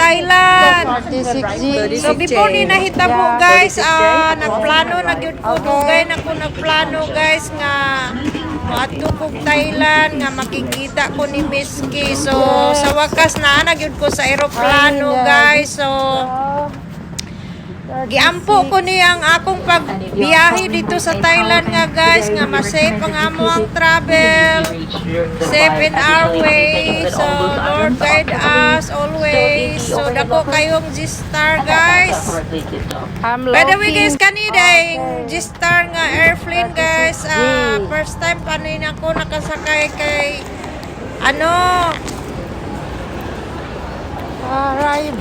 Thailand. 46G. So before ni nahitabo guys, nagplano na gyud ko dugay na ko nagplano guys nga moadto kog Thailand nga makikita ko ni Miski. So sa wakas na gyud ko sa eroplano guys. So giampo ko niya ang akong pagbiyahe dito sa Thailand nga guys nga ma-safe ang amo ang travel, safe in our way. So Lord guide us always. So dako kayong G-Star guys. By the way guys, kanina yung G-Star nga airplane guys, first time kanina ko nakasakay kay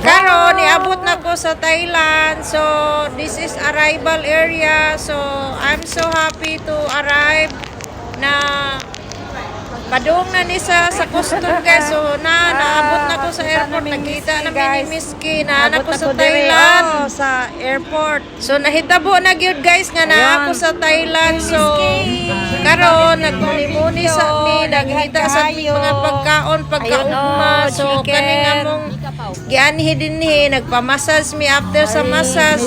karon niabot na ko sa Thailand. So this is arrival area. So I'm so happy to arrive na padung na ni sa custom guys. So naabot na ko sa airport. Nakita namin ni Miski na ko sa Thailand sa airport. So nahitabo na gyud guys nga naa ako sa Thailand. So karon nagmuni-muni sa mi, naghita sa mga pagkaon pagkaugma. So kani nga mong gianhi dinhi, nagpa-massage mi after sa massage,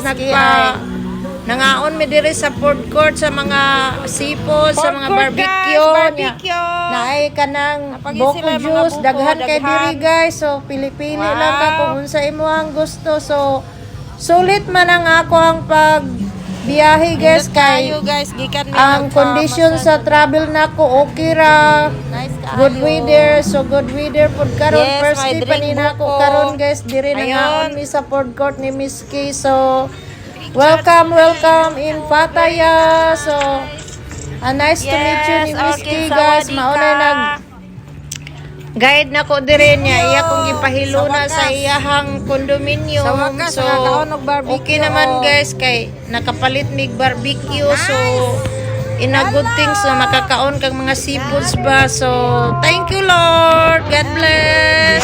nangaon mi diri sa food court sa mga seafood, sa mga barbecue. Naay kanang boko juice, daghan kay diri guys. So pili-pili lang ka kung unsa imo ang gusto. So sulit man ang ako ang pagbiyahe guys kay ang condition sa travel nako okay ra. Good weather, so good weather pod karon. First day pa ni nako karon guys diri nangaon mi sa food court ni Miski. So welcome in Pattaya. So nice to meet you ni Miski guys. Maunay nag guide na ko dire niya iya kong gipahiluna sa iyahang condominium. So okay naman guys kay nakapalit mig barbecue. So in a good things na makakaon kang mga seafoods ba. So thank you Lord, God bless.